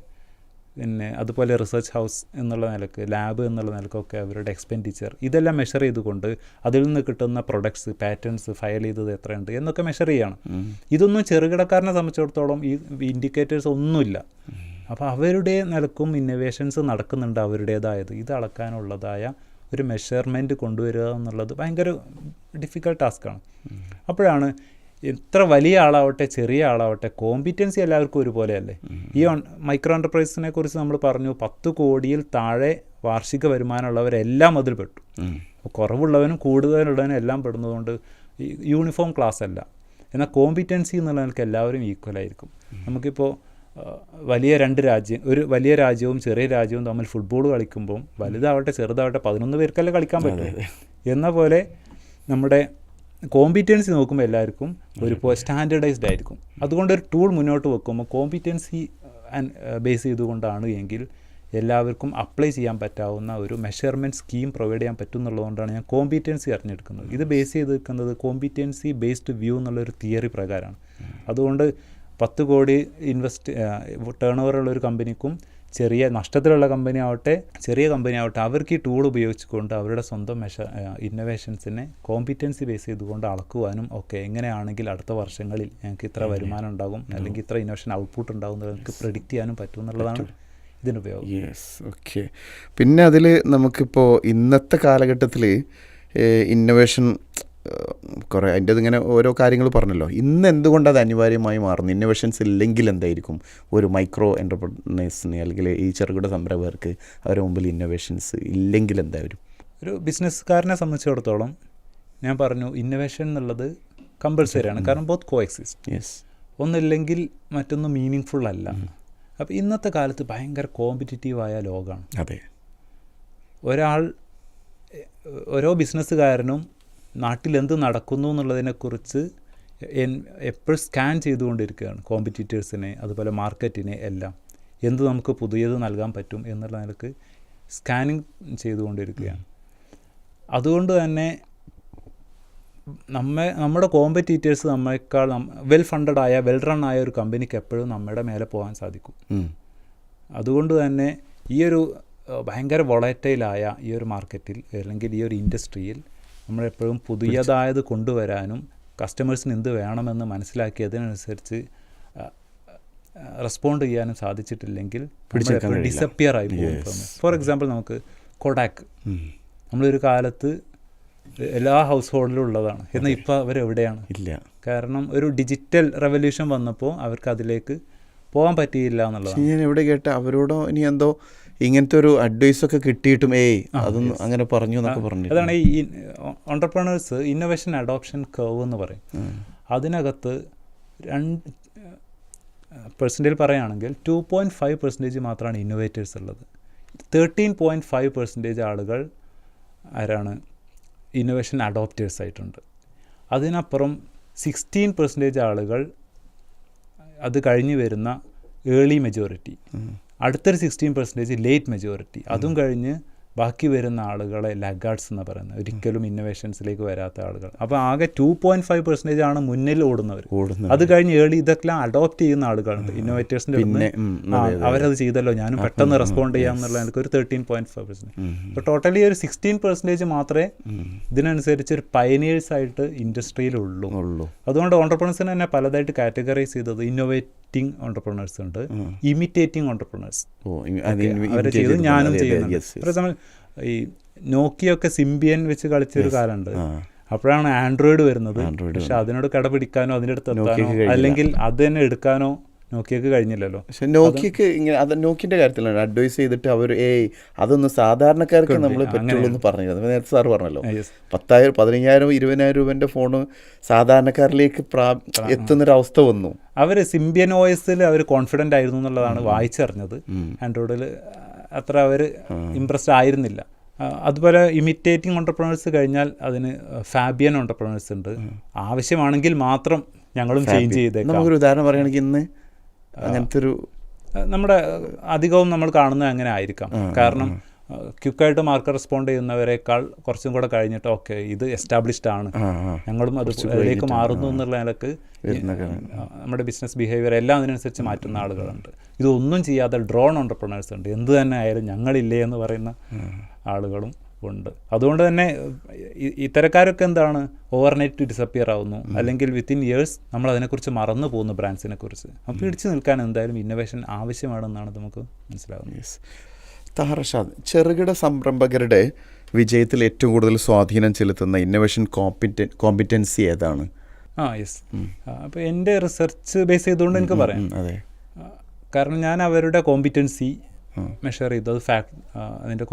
പിന്നെ അതുപോലെ റിസർച്ച് ഹൗസ് എന്നുള്ള നിലക്ക്, ലാബ് എന്നുള്ള നിലക്കൊക്കെ അവരുടെ എക്സ്പെൻഡിച്ചർ, ഇതെല്ലാം മെഷർ ചെയ്തുകൊണ്ട് അതിൽ നിന്ന് കിട്ടുന്ന പ്രൊഡക്ട്സ്, പാറ്റേൺസ് ഫയൽ ചെയ്തത് എത്രയുണ്ട് എന്നൊക്കെ മെഷർ ചെയ്യണം. ഇതൊന്നും ചെറുകിടക്കാരനെ സംബന്ധിച്ചിടത്തോളം ഈ ഇൻഡിക്കേറ്റേഴ്സ് ഒന്നുമില്ല. അപ്പോൾ അവരുടെ നിലക്കും ഇന്നോവേഷൻസ് നടക്കുന്നുണ്ട് അവരുടേതായത്. ഇത് അളക്കാനുള്ളതായ ഒരു മെഷർമെൻറ്റ് കൊണ്ടുവരിക എന്നുള്ളത് ഭയങ്കര ഡിഫിക്കൽട്ട് ടാസ്ക്കാണ്. അപ്പോഴാണ് എത്ര വലിയ ആളാവട്ടെ ചെറിയ ആളാവട്ടെ കോമ്പിറ്റൻസി എല്ലാവർക്കും ഒരുപോലെയല്ലേ. ഈ മൈക്രോ എൻ്റർപ്രൈസിനെ കുറിച്ച് നമ്മൾ പറഞ്ഞു 10 കോടിയിൽ താഴെ വാർഷിക വരുമാനമുള്ളവരെല്ലാം അതിൽ പെട്ടു. കുറവുള്ളവനും കൂടുതലുള്ളവനും എല്ലാം പെടുന്നതുകൊണ്ട് യൂണിഫോം ക്ലാസ് അല്ല. എന്നാൽ കോമ്പിറ്റൻസി എന്നുള്ള നിലയ്ക്ക് എല്ലാവരും ഈക്വലായിരിക്കും. നമുക്കിപ്പോൾ ഒരു വലിയ രാജ്യവും ചെറിയ രാജ്യവും തമ്മിൽ ഫുട്ബോൾ കളിക്കുമ്പം വലുതാവട്ടെ ചെറുതാവട്ടെ 11 പേർക്കല്ലേ കളിക്കാൻ പറ്റും. എന്ന പോലെ നമ്മുടെ കോമ്പിറ്റൻസി നോക്കുമ്പോൾ എല്ലാവർക്കും ഒരു സ്റ്റാൻഡേർഡൈസ്ഡ് ആയിരിക്കും. അതുകൊണ്ട് ഒരു ടൂൾ മുന്നോട്ട് വെക്കുമ്പോൾ കോമ്പിറ്റൻസി ബേസ് ചെയ്തുകൊണ്ടാണ് എങ്കിൽ എല്ലാവർക്കും അപ്ലൈ ചെയ്യാൻ പറ്റാവുന്ന ഒരു മെഷർമെൻറ്റ് സ്കീം പ്രൊവൈഡ് ചെയ്യാൻ പറ്റും എന്നുള്ളതുകൊണ്ടാണ് ഞാൻ കോമ്പിറ്റൻസി അറിഞ്ഞെടുക്കുന്നത്. ഇത് ബേസ് ചെയ്ത് നിൽക്കുന്നത് കോമ്പിറ്റൻസി ബേസ്ഡ് വ്യൂ എന്നുള്ളൊരു തിയറി പ്രകാരമാണ്. അതുകൊണ്ട് 10 കോടി ടേൺ ഓവറുള്ള ഒരു കമ്പനിക്കും ചെറിയ നഷ്ടത്തിലുള്ള കമ്പനി ആവട്ടെ ചെറിയ കമ്പനി ആവട്ടെ അവർക്ക് ഈ ടൂൾ ഉപയോഗിച്ചുകൊണ്ട് അവരുടെ സ്വന്തം ഇന്നോവേഷൻസിനെ കോമ്പിറ്റൻസി ബേസ് ചെയ്തുകൊണ്ട് അളക്കുവാനും ഒക്കെ എങ്ങനെയാണെങ്കിൽ അടുത്ത വർഷങ്ങളിൽ ഞങ്ങൾക്ക് ഇത്ര വരുമാനം ഉണ്ടാകും അല്ലെങ്കിൽ ഇത്ര ഇന്നോവേഷൻ ഔട്ട്പുട്ട് ഉണ്ടാകും നമുക്ക് പ്രെഡിക്റ്റ് ചെയ്യാനും പറ്റും എന്നുള്ളതാണ് ഇതിന് ഉപയോഗം. Yes, okay. പിന്നെ അതിൽ നമുക്കിപ്പോൾ ഇന്നത്തെ കാലഘട്ടത്തിൽ ഇന്നോവേഷൻ കുറേ അതിൻ്റെ ഇങ്ങനെ ഓരോ കാര്യങ്ങൾ പറഞ്ഞല്ലോ. ഇന്ന് എന്തുകൊണ്ട് അത് അനിവാര്യമായി മാറുന്നു? ഇന്നോവേഷൻസ് ഇല്ലെങ്കിൽ എന്തായിരിക്കും ഒരു മൈക്രോ എൻ്റർപ്രൈനേഴ്സിന് അല്ലെങ്കിൽ ഈ ചെറുകിട സംരംഭകർക്ക് അവരുടെ മുമ്പിൽ ഇന്നോവേഷൻസ് ഇല്ലെങ്കിൽ എന്തായാലും? ഒരു ബിസിനസ്സുകാരനെ സംബന്ധിച്ചിടത്തോളം ഞാൻ പറഞ്ഞു ഇന്നോവേഷൻ എന്നുള്ളത് കമ്പൾസറിയാണ്. കാരണം ബോത്ത് കോ എക്സിസ്റ്റ്. യെസ്, ഒന്നില്ലെങ്കിൽ മറ്റൊന്ന് മീനിങ് ഫുൾ അല്ല. അപ്പോൾ ഇന്നത്തെ കാലത്ത് ഭയങ്കര കോമ്പറ്റിറ്റീവായ ലോകമാണ്. അതെ, ഓരോ ബിസിനസ്സുകാരനും നാട്ടിലെന്ത് നടക്കുന്നു എന്നുള്ളതിനെക്കുറിച്ച് എപ്പോഴും സ്കാൻ ചെയ്തുകൊണ്ടിരിക്കുകയാണ്. കോമ്പറ്റീറ്റേഴ്സിനെ അതുപോലെ മാർക്കറ്റിനെ എല്ലാം എന്ത് നമുക്ക് പുതിയത് നൽകാൻ പറ്റും എന്നുള്ള നിലക്ക് സ്കാനിങ് ചെയ്തുകൊണ്ടിരിക്കുകയാണ്. അതുകൊണ്ട് തന്നെ നമ്മുടെ കോമ്പറ്റീറ്റേഴ്സ് നമ്മളെക്കാൾ വെൽ ഫണ്ടഡ് ആയ വെൽ റൺ ആയ ഒരു കമ്പനിക്ക് എപ്പോഴും നമ്മുടെ മേലെ പോകാൻ സാധിക്കും. അതുകൊണ്ട് തന്നെ ഈ ഒരു ഭയങ്കര വൊളറ്റൈലായ ഈ ഒരു മാർക്കറ്റിൽ അല്ലെങ്കിൽ ഈ ഒരു ഇൻഡസ്ട്രിയിൽ നമ്മളെപ്പോഴും പുതിയതായത് കൊണ്ടുവരാനും കസ്റ്റമേഴ്സിന് എന്ത് വേണമെന്ന് മനസ്സിലാക്കിയതിനനുസരിച്ച് റെസ്പോണ്ട് ചെയ്യാനും സാധിച്ചിട്ടില്ലെങ്കിൽ ഡിസപ്പിയർ ആയി പോകും. ഫോർ എക്സാമ്പിൾ നമുക്ക് കൊഡാക്ക്, നമ്മളൊരു കാലത്ത് എല്ലാ ഹൗസ് ഹോൾഡിലും ഉള്ളതാണ്. എന്നാൽ ഇപ്പോൾ അവരെവിടെയാണ്? ഇല്ല. കാരണം ഒരു ഡിജിറ്റൽ റെവല്യൂഷൻ വന്നപ്പോൾ അവർക്ക് അതിലേക്ക് പോകാൻ പറ്റിയില്ല എന്നുള്ളതാണ്. ഞാൻ എവിടെ കേട്ട അവരോടോ ഇനി എന്തോ ഇങ്ങനത്തെ ഒരു അഡ്വൈസൊക്കെ കിട്ടിയിട്ടും അതൊന്നും അങ്ങനെ പറഞ്ഞു എന്നൊക്കെ പറഞ്ഞു. അതാണ് ഈ ഓൺട്രപ്രണേഴ്സ് ഇന്നോവേഷൻ അഡോപ്ഷൻ കർവ് എന്ന് പറയും. അതിനകത്ത് 2% പറയുകയാണെങ്കിൽ 2.5% മാത്രമാണ് ഇന്നോവേറ്റേഴ്സ് ഉള്ളത്. 13.5% ആളുകൾ ആരാണ്? ഇന്നോവേഷൻ അഡോപ്റ്റേഴ്സ് ആയിട്ടുണ്ട്. അതിനപ്പുറം 16% ആളുകൾ അത് കഴിഞ്ഞ് വരുന്ന ഏർലി മെജോറിറ്റി, അടുത്തൊരു 16% ലേറ്റ് മെജോറിറ്റി, അതും കഴിഞ്ഞ് ബാക്കി വരുന്ന ആളുകളെ ലാഗാർഡ്സ് എന്ന് പറയുന്നത്, ഒരിക്കലും ഇന്നോവേഷൻസിലേക്ക് വരാത്ത ആളുകൾ. അപ്പോൾ ആകെ 2.5% ആണ് മുന്നിൽ ഓടുന്നവർ. അത് കഴിഞ്ഞ് ഏർലി ഇതൊക്കെല്ലാം അഡോപ്റ്റ് ചെയ്യുന്ന ആളുകളുണ്ട്. ഇന്നോവേറ്റേഴ്സിൻ്റെ അവരത് ചെയ്തല്ലോ, ഞാനും പെട്ടെന്ന് റെസ്പോണ്ട് ചെയ്യാമെന്നുള്ള എനിക്ക് ഒരു 13.5%. അപ്പോൾ ടോട്ടലി ഒരു 16% മാത്രമേ ഇതിനനുസരിച്ച് ഒരു പയനിയേഴ്സായിട്ട് ഇൻഡസ്ട്രിയിലുള്ളൂ. അതുകൊണ്ട് ഓൺട്രപ്രണേഴ്സിനെ തന്നെ പലതായിട്ട് കാറ്റഗറൈസ് ചെയ്തത് ഇന്നോവേറ്റിംഗ് ഓൺട്രപ്രണേഴ്സ് ഉണ്ട്, ഇമിറ്റേറ്റിംഗ് ഓൺട്രപ്രണേഴ്സ്. അവരെ ചെയ്ത് ഞാനും ചെയ്യുന്നുണ്ട്. ഫോർ എക്സാമ്പിൾ ഈ നോക്കിയൊക്കെ സിംബിയൻ വെച്ച് കളിച്ചൊരു കാലമുണ്ട്. അപ്പോഴാണ് ആൻഡ്രോയിഡ് വരുന്നത്. പക്ഷെ അതിനോട് കടപിടിക്കാനോ അതിൻ്റെ അടുത്ത് എത്താനോ അല്ലെങ്കിൽ അത് തന്നെ എടുക്കാനോ നോക്കിയക്ക് കഴിഞ്ഞില്ലല്ലോ. പക്ഷെ നോക്കിയക്ക് ഇങ്ങനെ അത് നോക്കിൻ്റെ കാര്യത്തിലാണ് അഡ്വൈസ് ചെയ്തിട്ട് അവർ അതൊന്നും സാധാരണക്കാർക്ക് നമ്മൾ പറ്റുള്ളൂ എന്ന് പറഞ്ഞത്. നേരത്തെ സാർ പറഞ്ഞല്ലോ, 10,000, 15,000, 20,000 രൂപേൻ്റെ ഫോണ് സാധാരണക്കാരിലേക്ക് എത്തുന്നൊരവസ്ഥ വന്നു. അവർ സിംബിയൻ OSൽ അവർ കോൺഫിഡൻ്റ് ആയിരുന്നു എന്നുള്ളതാണ് വായിച്ചറിഞ്ഞത്. ആൻഡ്രോയിഡിൽ അത്ര അവർ ഇംപ്രസ്ഡ് ആയിരുന്നില്ല. അതുപോലെ ഇമിറ്റേറ്റിംഗ് ഓൺട്രപ്രണേഴ്സ് കഴിഞ്ഞാൽ അതിന് ഫാബിയൻ ഓൺട്രപ്രണേഴ്സ് ഉണ്ട്. ആവശ്യമാണെങ്കിൽ മാത്രം ഞങ്ങളും ചേഞ്ച് ചെയ്തേക്കാം. നമുക്കൊരു ഉദാഹരണം പറയുകയാണെങ്കിൽ ഇന്ന് അങ്ങനത്തെ ഒരു നമ്മുടെ അധികവും നമ്മൾ കാണുന്നത് അങ്ങനെ ആയിരിക്കാം. കാരണം ക്വിക്കായിട്ട് മാർക്കറ്റ് റെസ്പോണ്ട് ചെയ്യുന്നവരെക്കാൾ കുറച്ചും കൂടെ കഴിഞ്ഞിട്ട് ഓക്കെ ഇത് എസ്റ്റാബ്ലിഷ്ഡ് ആണ്, ഞങ്ങളും അതിലേക്ക് മാറുന്നു എന്നുള്ള നിലക്ക് നമ്മുടെ ബിസിനസ് ബിഹേവിയർ എല്ലാം അതിനനുസരിച്ച് മാറ്റുന്ന ആളുകളുണ്ട്. ഇതൊന്നും ചെയ്യാതെ ഡ്രോൺ ഓൺട്രപ്രണേഴ്സ് ഉണ്ട്. എന്ത് തന്നെ ആയാലും ഞങ്ങളില്ലേ എന്ന് പറയുന്ന ആളുകളും ഉണ്ട്. അതുകൊണ്ട് തന്നെ ഇത്തരക്കാരൊക്കെ എന്താണ് ഓവർനൈറ്റ് ഡിസപ്പിയർ ആവുന്നു, അല്ലെങ്കിൽ വിത്തിൻ ഇയേഴ്സ് നമ്മൾ അതിനെക്കുറിച്ച് മറന്നു പോകുന്നു ബ്രാൻഡ്സിനെ കുറിച്ച്. അപ്പോൾ പിടിച്ചു നിൽക്കാൻ എന്തായാലും ഇന്നോവേഷൻ ആവശ്യമാണെന്നാണ് നമുക്ക് മനസ്സിലാവുന്നത്. താഹർഷാദ്, ചെറുകിട സംരംഭകരുടെ വിജയത്തിൽ ഏറ്റവും കൂടുതൽ സ്വാധീനം ചെലുത്തുന്ന ഇന്നോവേഷൻ കോമ്പിറ്റൻസി ഏതാണ്? യെസ്. അപ്പോൾ എൻ്റെ റിസർച്ച് ബേസ് ചെയ്തുകൊണ്ട് എനിക്ക് പറയാം. അതെ, കാരണം ഞാൻ അവരുടെ കോമ്പിറ്റൻസി മെഷർ ചെയ്തു, അത് അതിൻ്റെ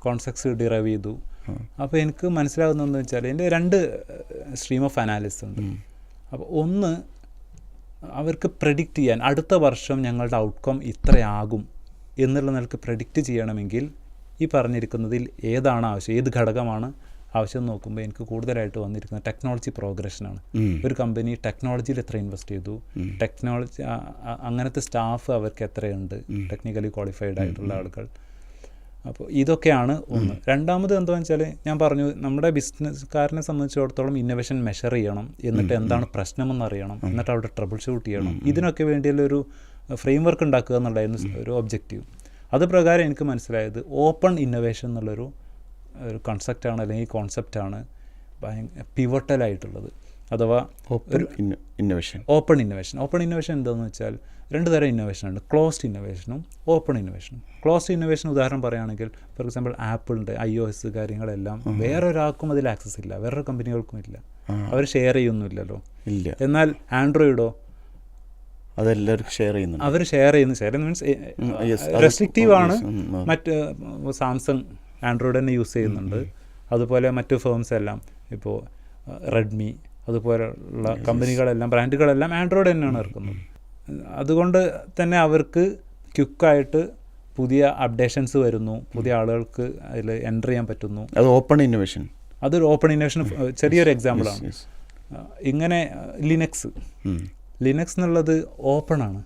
കോൺസെപ്റ്റ്സ് ഡിറൈവ് ചെയ്തു. അപ്പോൾ എനിക്ക് മനസ്സിലാകുന്നതെന്ന് വെച്ചാൽ എൻ്റെ 2 സ്ട്രീം ഓഫ് അനാലിസിസ് ഉണ്ട്. അപ്പോൾ ഒന്ന്, അവർക്ക് പ്രെഡിക്റ്റ് ചെയ്യാൻ അടുത്ത വർഷം ഞങ്ങളുടെ ഔട്ട്കം ഇത്രയാകും എന്നുള്ള നിലക്ക് പ്രെഡിക്റ്റ് ചെയ്യണമെങ്കിൽ ഈ പറഞ്ഞിരിക്കുന്നതിൽ ഏതാണ് ആവശ്യം, ഏത് ഘടകമാണ് ആവശ്യം നോക്കുമ്പോൾ എനിക്ക് കൂടുതലായിട്ട് വന്നിരിക്കുന്നത് ടെക്നോളജി പ്രോഗ്രഷനാണ്. ഒരു കമ്പനി ടെക്നോളജിയിൽ എത്ര ഇൻവെസ്റ്റ് ചെയ്തു, ടെക്നോളജി അങ്ങനത്തെ സ്റ്റാഫ് അവർക്ക് എത്രയുണ്ട്, ടെക്നിക്കലി ക്വാളിഫൈഡ് ആയിട്ടുള്ള ആളുകൾ. അപ്പോൾ ഇതൊക്കെയാണ് ഒന്ന്. രണ്ടാമത് എന്താണെന്ന് വെച്ചാൽ ഞാൻ പറഞ്ഞു, നമ്മുടെ ബിസിനസ്സുകാരനെ സംബന്ധിച്ചിടത്തോളം ഇന്നോവേഷൻ മെഷർ ചെയ്യണം, എന്നിട്ട് എന്താണ് പ്രശ്നമെന്ന് അറിയണം, എന്നിട്ട് അവിടെ ട്രബിൾ ഷൂട്ട് ചെയ്യണം. ഇതിനൊക്കെ വേണ്ടിയുള്ളൊരു ഫ്രെയിം വർക്ക് ഉണ്ടാക്കുക എന്നുള്ളതായിരുന്നു ഒരു ഒബ്ജക്റ്റീവ്. അത് പ്രകാരം എനിക്ക് മനസ്സിലായത് ഓപ്പൺ ഇന്നോവേഷൻ എന്നുള്ളൊരു കൺസെപ്റ്റാണ് അല്ലെങ്കിൽ കോൺസെപ്റ്റാണ് പിവട്ടലായിട്ടുള്ളത്. അഥവാ ഒരു ഓപ്പൺ ഇന്നോവേഷൻ എന്താണെന്ന് വെച്ചാൽ 2 തരം ഇന്നോവേഷൻ ഉണ്ട്, ക്ലോസ്ഡ് ഇന്നോവേഷനും ഓപ്പൺ ഇന്നോവേഷനും. ക്ലോസ്ഡ് ഇന്നോവേഷൻ ഉദാഹരണം പറയുകയാണെങ്കിൽ ഫോർ എക്സാമ്പിൾ ആപ്പിളിൻ്റെ iOS കാര്യങ്ങളെല്ലാം വേറൊരാൾക്കും അതിൽ ആക്സസ് ഇല്ല, വേറൊരു കമ്പനികൾക്കും ഇല്ല, അവർ ഷെയർ ചെയ്യുന്നില്ലല്ലോ. എന്നാൽ ആൻഡ്രോയിഡോ അതെല്ലാവർക്കും ഷെയർ ചെയ്യുന്നു. അവർ ഷെയർ ചെയ്യുന്നു മീൻസ് റെസ്ട്രിക്റ്റീവ് ആണ്. മറ്റ് സാംസങ് ആൻഡ്രോയിഡ് തന്നെ യൂസ് ചെയ്യുന്നുണ്ട്. അതുപോലെ മറ്റു ഫേംസ് എല്ലാം ഇപ്പോൾ റെഡ്മി അതുപോലെയുള്ള കമ്പനികളെല്ലാം ബ്രാൻഡുകളെല്ലാം ആൻഡ്രോയിഡ് തന്നെയാണ് ഇറക്കുന്നത്. അതുകൊണ്ട് തന്നെ അവർക്ക് ക്വിക്കായിട്ട് പുതിയ അപ്ഡേഷൻസ് വരുന്നു, പുതിയ ആളുകൾക്ക് അതിൽ എൻ്റർ ചെയ്യാൻ പറ്റുന്നു. അത് ഓപ്പൺ ഇന്നോവേഷൻ. അതൊരു ഓപ്പൺ ഇന്നോവേഷൻ ചെറിയൊരു എക്സാമ്പിളാണ്. ഇങ്ങനെ ലിനക്സ് എന്നുള്ളത് ഓപ്പണാണ്.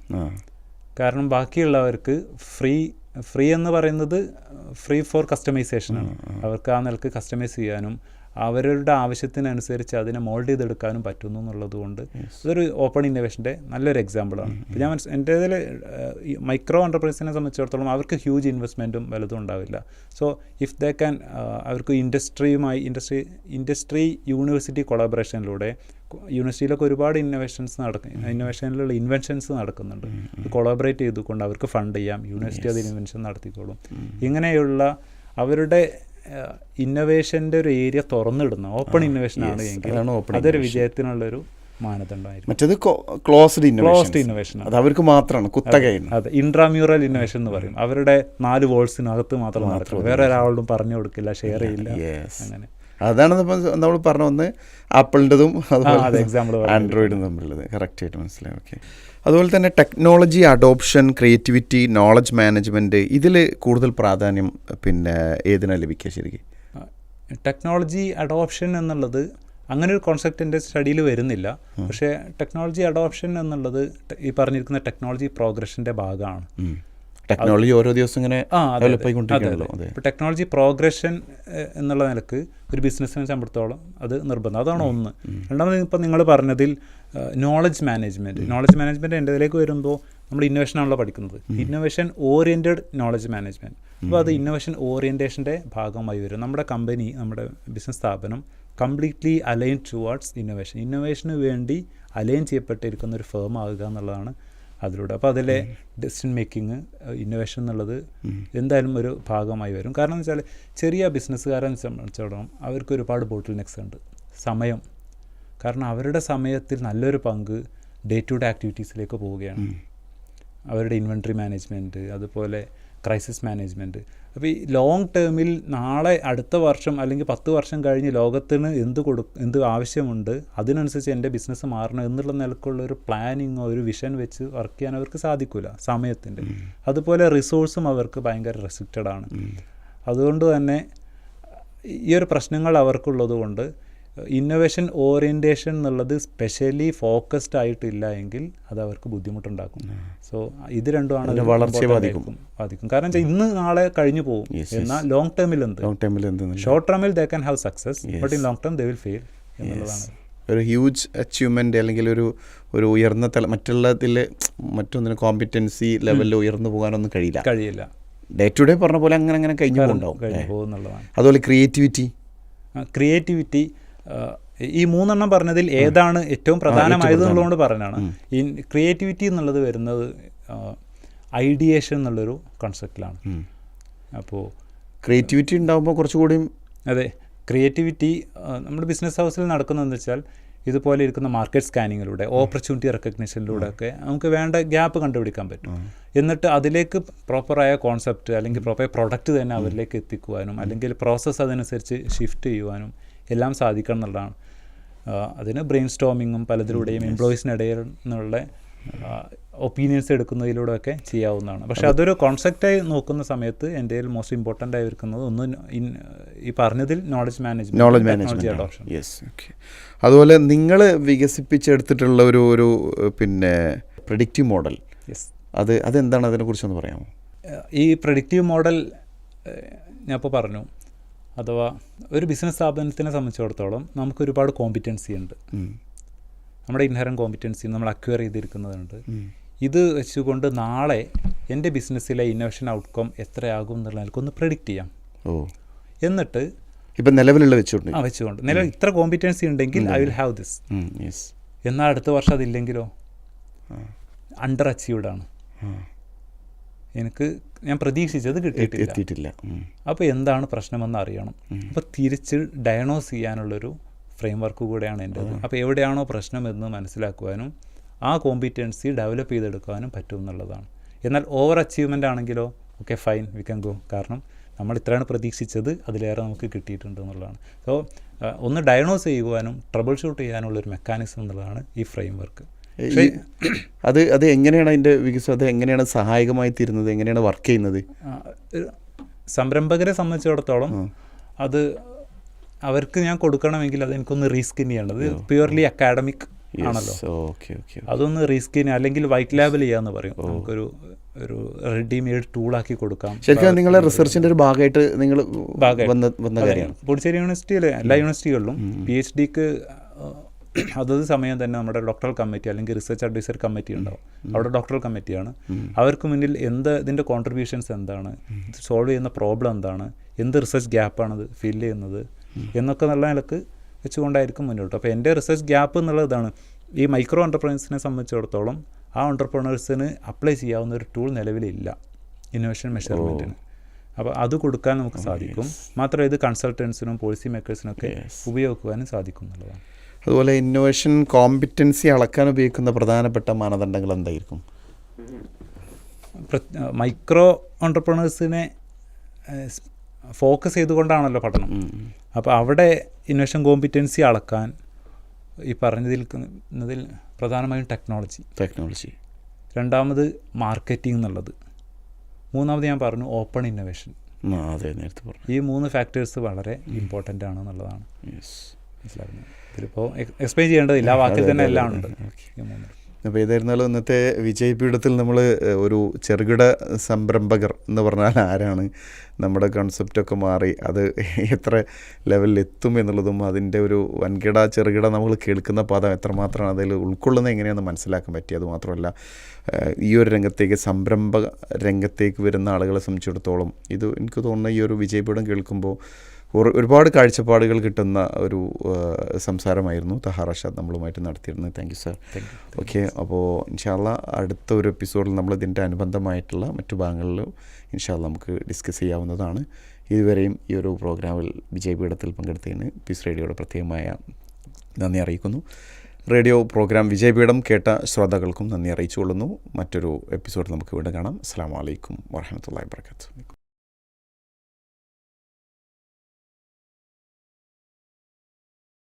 കാരണം ബാക്കിയുള്ളവർക്ക് ഫ്രീ എന്ന് പറയുന്നത് ഫ്രീ ഫോർ കസ്റ്റമൈസേഷനാണ്. അവർക്ക് ആ നിലക്ക് കസ്റ്റമൈസ് ചെയ്യാനും അവരുടെ ആവശ്യത്തിനനുസരിച്ച് അതിനെ മോൾഡ് ചെയ്തെടുക്കാനും പറ്റുന്നു എന്നുള്ളത് കൊണ്ട് അതൊരു ഓപ്പൺ ഇന്നോവേഷൻ്റെ നല്ലൊരു എക്സാമ്പിളാണ്. ഇപ്പോൾ ഞാൻ എൻ്റെ ഇതിൽ മൈക്രോ എൻ്റർപ്രൈസിനെ സംബന്ധിച്ചിടത്തോളം അവർക്ക് ഹ്യൂജ് ഇൻവെസ്റ്റ്മെൻറ്റും വലുതും ഉണ്ടാവില്ല. സോ ഇഫ് ദേ ക്യാൻ അവർക്ക് ഇൻഡസ്ട്രി യൂണിവേഴ്സിറ്റി കൊളാബറേഷനിലൂടെ യൂണിവേഴ്സിറ്റിയിലൊക്കെ ഒരുപാട് ഇന്നോവേഷനിലുള്ള ഇൻവെൻഷൻസ് നടക്കുന്നുണ്ട്. കൊളാബറേറ്റ് ചെയ്തുകൊണ്ട് അവർക്ക് ഫണ്ട് ചെയ്യാം, യൂണിവേഴ്സിറ്റി അതിന് ഇൻവെൻഷൻ നടത്തിക്കോളും. ഇങ്ങനെയുള്ള അവരുടെ ഇന്നോവേഷൻ്റെ ഒരു ഏരിയ തുറന്നിടുന്ന ഓപ്പൺ ഇന്നോവേഷൻ ആണ് എങ്കിൽ അതൊരു വിജയത്തിനുള്ളൊരു മാനദണ്ഡമായിരിക്കും. മറ്റേത് ക്ലോസ്ഡ് ഇന്നോവേഷൻ അത് അവർക്ക് മാത്രമാണ് കുത്തകയാണ്. അതെ, ഇൻട്രാമ്യൂറൽ ഇന്നോവേഷൻ എന്ന് പറയും. അവരുടെ 4 വോൾസിനകത്ത് മാത്രം നടക്കും, വേറെ ഒരാളോടും പറഞ്ഞു കൊടുക്കില്ല, ഷെയർ ചെയ്യില്ല. അങ്ങനെ അതാണ് നമ്മൾ പറഞ്ഞ ഒന്ന് ആപ്പിളിൻ്റെതും അതുപോലെ ആൻഡ്രോയിഡും തമ്മിലുള്ളത് കറക്റ്റായിട്ട് മനസ്സിലായി. ഓക്കെ. അതുപോലെ തന്നെ technology adoption, creativity, knowledge management, ഇതിൽ കൂടുതൽ പ്രാധാന്യം പിന്നെ ഏതിനാണ് ലഭിക്കുക ശരിക്കും? ടെക്നോളജി അഡോപ്ഷൻ എന്നുള്ളത് അങ്ങനെ ഒരു കോൺസെപ്റ്റ് എൻ്റെ സ്റ്റഡിയിൽ വരുന്നില്ല. പക്ഷേ ടെക്നോളജി അഡോപ്ഷൻ എന്നുള്ളത് ഈ പറഞ്ഞിരിക്കുന്ന ടെക്നോളജി പ്രോഗ്രഷൻ്റെ ഭാഗമാണ്. ടെക്നോളജി ഓരോ ദിവസം ഇങ്ങനെ ഡെവലപ്പ് ആയിക്കൊണ്ടിരിക്കുകയാണല്ലോ. ഇപ്പോൾ ടെക്നോളജി പ്രോഗ്രഷൻ എന്നുള്ള നിലക്ക് ഒരു ബിസിനസ്സിനെ സംബന്ധിച്ചിടത്തോളം അത് നിർബന്ധം. അതാണ് ഒന്ന്. രണ്ടാമത് ഇപ്പം നിങ്ങൾ പറഞ്ഞതിൽ നോളജ് മാനേജ്മെൻറ്റ് എൻ്റെ ഇതിലേക്ക് വരുമ്പോൾ നമ്മൾ ഇന്നോവേഷനാണല്ലോ പഠിക്കുന്നത്. Innovation oriented knowledge management. അപ്പോൾ അത് ഇന്നോവേഷൻ ഓറിയൻറ്റേഷൻ്റെ ഭാഗമായി വരും. നമ്മുടെ കമ്പനി, നമ്മുടെ ബിസിനസ് സ്ഥാപനം കംപ്ലീറ്റ്ലി അലൈൻ ടുവാർഡ്സ് ഇന്നോവേഷന് വേണ്ടി അലൈൻ ചെയ്യപ്പെട്ടിരിക്കുന്ന ഒരു ഫേം ആകുക എന്നുള്ളതാണ് അതിലൂടെ. അപ്പോൾ അതിലെ ഡെസിഷൻ മേക്കിംഗ്, ഇന്നോവേഷൻ എന്നുള്ളത് എന്തായാലും ഒരു ഭാഗമായി വരും. കാരണം എന്ന് വെച്ചാൽ ചെറിയ ബിസിനസ്സുകാരെ സംബന്ധിച്ചിടത്തോളം അവർക്ക് ഒരുപാട് ബോട്ടിൽ നെക്സ് ഉണ്ട്. സമയം, കാരണം അവരുടെ സമയത്തിൽ നല്ലൊരു പങ്ക് ഡേ ടു ഡേ ആക്ടിവിറ്റീസിലേക്ക് പോവുകയാണ്. അവരുടെ ഇൻവെൻട്രി മാനേജ്മെൻറ്റ്, അതുപോലെ ക്രൈസിസ് മാനേജ്മെൻറ്റ്. അപ്പോൾ ഈ ലോങ് ടേമിൽ നാളെ അടുത്ത വർഷം അല്ലെങ്കിൽ 10 വർഷം കഴിഞ്ഞ് ലോകത്തിന് എന്ത് ആവശ്യമുണ്ട്, അതിനനുസരിച്ച് എൻ്റെ ബിസിനസ് മാറണം എന്നുള്ള നിലക്കുള്ളൊരു പ്ലാനിങ്ങോ ഒരു വിഷൻ വെച്ച് വർക്ക് ചെയ്യാൻ അവർക്ക് സാധിക്കില്ല സമയത്തിൻ്റെ. അതുപോലെ റിസോഴ്സും അവർക്ക് ഭയങ്കര റെസ്ട്രിക്റ്റഡ് ആണ്. അതുകൊണ്ട് തന്നെ ഈ ഒരു പ്രശ്നങ്ങൾ അവർക്കുള്ളത് കൊണ്ട് ഇന്നോവേഷൻ ഓറിയൻറ്റേഷൻ എന്നുള്ളത് സ്പെഷ്യലി ഫോക്കസ്ഡ് ആയിട്ടില്ല എങ്കിൽ അത് അവർക്ക് ബുദ്ധിമുട്ടുണ്ടാക്കും. സോ ഇത് രണ്ടുമാണ് വളർച്ചയെ ബാധിക്കും. കാരണം വെച്ചാൽ ഇന്ന് നാളെ കഴിഞ്ഞു പോകും. എന്നാൽ ലോങ് ടേമിൽ ഷോർട്ട് ടേമിൽ they can have success, but in long term they will fail എന്നുള്ളതാണ്. ഒരു ഹ്യൂജ് അച്ചീവ്മെൻ്റ് അല്ലെങ്കിൽ ഒരു ഉയർന്ന മറ്റുള്ളതിൽ മറ്റൊന്നിന് കോമ്പിറ്റൻസി ലെവലിൽ ഉയർന്നു പോകാനൊന്നും കഴിയില്ല. ഡേ ടു ഡേ പറഞ്ഞ പോലെ അങ്ങനെ കഴിഞ്ഞു പോകുന്നുള്ളതാണ്. അതുപോലെ ക്രിയേറ്റിവിറ്റി ഈ 3 എണ്ണം പറഞ്ഞതിൽ ഏതാണ് ഏറ്റവും പ്രധാനമായത് എന്നുള്ളതുകൊണ്ട് പറഞ്ഞാണ്. ഈ ക്രിയേറ്റിവിറ്റി എന്നുള്ളത് വരുന്നത് ഐഡിയേഷൻ എന്നുള്ളൊരു കൺസെപ്റ്റിലാണ്. അപ്പോൾ ക്രിയേറ്റിവിറ്റി ഉണ്ടാകുമ്പോൾ കുറച്ചുകൂടി അതെ, ക്രിയേറ്റിവിറ്റി നമ്മുടെ ബിസിനസ് ഹൗസിൽ നടക്കുന്നതെന്ന് വെച്ചാൽ ഇതുപോലെ ഇരിക്കുന്ന മാർക്കറ്റ് സ്കാനിങ്ങിലൂടെ, ഓപ്പർച്യൂണിറ്റി റെക്കഗ്നിഷനിലൂടെ ഒക്കെ നമുക്ക് വേണ്ട ഗ്യാപ്പ് കണ്ടുപിടിക്കാൻ പറ്റും. എന്നിട്ട് അതിലേക്ക് പ്രോപ്പറായ കോൺസെപ്റ്റ് അല്ലെങ്കിൽ പ്രോപ്പർ പ്രൊഡക്റ്റ് തന്നെ അവരിലേക്ക് എത്തിക്കുവാനും അല്ലെങ്കിൽ പ്രോസസ്സ് അതനുസരിച്ച് ഷിഫ്റ്റ് ചെയ്യുവാനും എല്ലാം സാധിക്കണം എന്നുള്ളതാണ്. അതിന് ബ്രെയിൻ സ്റ്റോമിങ്ങും പലതിലൂടെയും എംപ്ലോയീസിനിടയിൽ നിന്നുള്ള ഒപ്പീനിയൻസ് എടുക്കുന്നതിലൂടെയൊക്കെ ചെയ്യാവുന്നതാണ്. പക്ഷേ അതൊരു കോൺസെപ്റ്റായി നോക്കുന്ന സമയത്ത് എൻ്റെ മോസ്റ്റ് ഇമ്പോർട്ടൻ്റ് ആയി വരുന്നത് ഒന്ന് ഈ പറഞ്ഞതിൽ knowledge management adoption. Yes, okay. അതുപോലെ നിങ്ങൾ വികസിപ്പിച്ചെടുത്തിട്ടുള്ള ഒരു പിന്നെ പ്രെഡിക്റ്റീവ് മോഡൽ, അതെന്താണ്, അതിനെക്കുറിച്ചൊന്ന് പറയാമോ? ഈ പ്രെഡിക്റ്റീവ് മോഡൽ ഞാൻ ഇപ്പോൾ പറഞ്ഞു, അഥവാ ഒരു ബിസിനസ് സ്ഥാപനത്തിനെ സംബന്ധിച്ചിടത്തോളം നമുക്ക് ഒരുപാട് കോമ്പിറ്റൻസി ഉണ്ട്. നമ്മുടെ ഇൻഹറൻറ്റ് കോമ്പിറ്റൻസി നമ്മൾ അക്വയർ ചെയ്തിരിക്കുന്നതുണ്ട്. ഇത് വെച്ചുകൊണ്ട് നാളെ എൻ്റെ ബിസിനസ്സിലെ ഇന്നോവേഷൻ ഔട്ട്കം എത്രയാകും എന്നുള്ള നിലക്കൊന്ന് പ്രെഡിക്റ്റ് ചെയ്യാം. എന്നിട്ട് ഇപ്പം നിലവിലുള്ള വെച്ചുകൊണ്ട് നിലവിൽ ഇത്ര കോമ്പിറ്റൻസി ഉണ്ടെങ്കിൽ ഐ വിൽ ഹാവ് ദിസ്. എന്നാൽ അടുത്ത വർഷം അതില്ലെങ്കിലോ അണ്ടർ അച്ചീവ്ഡ് ആണ്, ഞാൻ പ്രതീക്ഷിച്ചത് കിട്ടിയിട്ടില്ല. അപ്പോൾ എന്താണ് പ്രശ്നമെന്ന് അറിയണം. അപ്പോൾ തിരിച്ച് ഡയഗ്നോസ് ചെയ്യാനുള്ളൊരു ഫ്രെയിം വർക്ക് കൂടെയാണ് എൻ്റേത്. അപ്പോൾ എവിടെയാണോ പ്രശ്നമെന്ന് മനസ്സിലാക്കുവാനും ആ കോമ്പിറ്റൻസി ഡെവലപ്പ് ചെയ്തെടുക്കാനും പറ്റും എന്നുള്ളതാണ്. എന്നാൽ ഓവർ അച്ചീവ്മെൻ്റ് ആണെങ്കിലോ okay fine, we can go. കാരണം നമ്മൾ ഇത്രയാണ് പ്രതീക്ഷിച്ചത്, അതിലേറെ നമുക്ക് കിട്ടിയിട്ടുണ്ട് എന്നുള്ളതാണ്. സോ ഒന്ന് ഡയഗ്നോസ് ചെയ്യുവാനും ട്രബിൾ ഷൂട്ട് ചെയ്യാനുള്ളൊരു മെക്കാനിസം എന്നുള്ളതാണ് ഈ ഫ്രെയിം വർക്ക്. അത് എങ്ങനെയാണ് അതിൻ്റെ വികസനം, അത് എങ്ങനെയാണ് സഹായകമായി തീരുന്നത്, എങ്ങനെയാണ് വർക്ക് ചെയ്യുന്നത്? സംരംഭകരെ സംബന്ധിച്ചിടത്തോളം അത് അവർക്ക് ഞാൻ കൊടുക്കണമെങ്കിൽ അത് എനിക്കൊന്ന് റീസ്കിൻ ചെയ്യേണ്ടത് പ്യുവർലി അക്കാഡമിക് ആണല്ലോ. അതൊന്ന് റീസ്കിൻ അല്ലെങ്കിൽ വൈറ്റ് ലാബിൽ ചെയ്യാമെന്ന് പറയും. നമുക്കൊരു ഒരു റെഡിമെയ്ഡ് ടൂളാക്കി കൊടുക്കാം. ശരിക്കും നിങ്ങളെ റിസർച്ചിൻ്റെ ഒരു ഭാഗമായിട്ട് നിങ്ങൾ വന്ന കാര്യമാണ്. പുതുച്ചേരി യൂണിവേഴ്സിറ്റിയിൽ എല്ലാ യൂണിവേഴ്സിറ്റികളിലും PhDക്ക് അതത് സമയം തന്നെ നമ്മുടെ ഡോക്ടറൽ കമ്മിറ്റി അല്ലെങ്കിൽ റിസർച്ച് അഡ്വൈസറി കമ്മിറ്റി ഉണ്ടാവും. അവിടെ ഡോക്ടറൽ കമ്മിറ്റിയാണ്. അവർക്ക് മുന്നിൽ ഇതിൻ്റെ കോൺട്രിബ്യൂഷൻസ് എന്താണ്, ഇത് സോൾവ് ചെയ്യുന്ന പ്രോബ്ലം എന്താണ്, എന്ത് റിസർച്ച് ഗ്യാപ്പാണത് ഫില്ല് ചെയ്യുന്നത് എന്നൊക്കെ നല്ല നിലക്ക് വെച്ചുകൊണ്ടായിരിക്കും മുന്നോട്ട്. അപ്പോൾ എൻ്റെ റിസർച്ച് ഗ്യാപ്പ് എന്നുള്ളത് ഇതാണ്. ഈ മൈക്രോ എൻ്റർപ്രൈനേഴ്സിനെ സംബന്ധിച്ചിടത്തോളം ആ എൻ്റർപ്രൈനേഴ്സിന് അപ്ലൈ ചെയ്യാവുന്ന ഒരു ടൂൾ നിലവിലില്ല ഇന്നോവേഷൻ മെഷർമെൻറ്റിന്. അപ്പോൾ അത് കൊടുക്കാൻ നമുക്ക് സാധിക്കും. മാത്രമല്ല ഇത് കൺസൾട്ടൻസിനും പോളിസി മേക്കേഴ്സിനൊക്കെ ഉപയോഗിക്കുവാനും സാധിക്കും എന്നുള്ളതാണ്. അതുപോലെ ഇന്നോവേഷൻ കോമ്പിറ്റൻസി അളക്കാൻ ഉപയോഗിക്കുന്ന പ്രധാനപ്പെട്ട മാനദണ്ഡങ്ങൾ എന്തായിരിക്കും? മൈക്രോ എൻ്റർപ്രൈനേഴ്സിനെ ഫോക്കസ് ചെയ്തുകൊണ്ടാണല്ലോ പഠനം. അപ്പോൾ അവിടെ ഇന്നോവേഷൻ കോമ്പിറ്റൻസി അളക്കാൻ ഈ പറഞ്ഞതിൽ പ്രധാനമായും ടെക്നോളജി, രണ്ടാമത് മാർക്കറ്റിംഗ് എന്നുള്ളത്, മൂന്നാമത് ഞാൻ പറഞ്ഞു ഓപ്പൺ ഇന്നോവേഷൻ. അതെ, നേരത്തെ പറഞ്ഞു. ഈ 3 ഫാക്ടേഴ്സ് വളരെ ഇമ്പോർട്ടൻ്റ് ആണ് എന്നുള്ളതാണ് മനസ്സിലാക്കുന്നത്. ഇതിലിപ്പോൾ എക്സ്പ്ലെയിൻ ചെയ്യേണ്ടതില്ല, ആ വാക്കിൽ തന്നെ എല്ലാം ഉണ്ട്. അപ്പോൾ ഏതായിരുന്നാലും ഇന്നത്തെ വിജയപീഠത്തിൽ നമ്മൾ ഒരു ചെറുകിട സംരംഭകർ എന്ന് പറഞ്ഞാൽ ആരാണ്, നമ്മുടെ കൺസെപ്റ്റൊക്കെ മാറി അത് എത്ര ലെവലിൽ എത്തും എന്നുള്ളതും അതിൻ്റെ ഒരു വൻകിട ചെറുകിട നമ്മൾ കേൾക്കുന്ന പദം എത്രമാത്രമാണ് അതിൽ ഉൾക്കൊള്ളുന്നത് എങ്ങനെയാണെന്ന് മനസ്സിലാക്കാൻ പറ്റി. അതുമാത്രമല്ല ഈ ഒരു രംഗത്തേക്ക് സംരംഭ രംഗത്തേക്ക് വരുന്ന ആളുകളെ സംബന്ധിച്ചിടത്തോളം ഇത് എനിക്ക് തോന്നുന്ന ഈ ഒരു വിജയപീഠം കേൾക്കുമ്പോൾ ഒരുപാട് കാഴ്ചപ്പാടുകൾ കിട്ടുന്ന ഒരു സംസാരമായിരുന്നു തഹാർ റഷാദ് നമ്മളുമായിട്ട് നടത്തിയിരുന്നത്. Thank you sir. ഓക്കെ, അപ്പോൾ ഇൻഷാ അള്ളാ അടുത്ത ഒരു എപ്പിസോഡിൽ നമ്മൾ ഇതിൻ്റെ അനുബന്ധമായിട്ടുള്ള മറ്റു ഭാഗങ്ങളിൽ ഇൻഷാ അള്ളാ നമുക്ക് ഡിസ്കസ് ചെയ്യാവുന്നതാണ്. ഇതുവരെയും ഈ ഒരു പ്രോഗ്രാമിൽ വിജയപീഠത്തിൽ പങ്കെടുത്തതിന് പീസ് റേഡിയോയുടെ പ്രത്യേകമായ നന്ദി അറിയിക്കുന്നു. റേഡിയോ പ്രോഗ്രാം വിജയപീഠം കേട്ട ശ്രോതാക്കൾക്കും നന്ദി അറിയിച്ചുകൊള്ളുന്നു. മറ്റൊരു എപ്പിസോഡ് നമുക്ക് വീണ്ടും കാണാം. അസ്സലാമു അലൈക്കും വറഹ്മത്തുള്ളാഹി വബറകാതുഹു.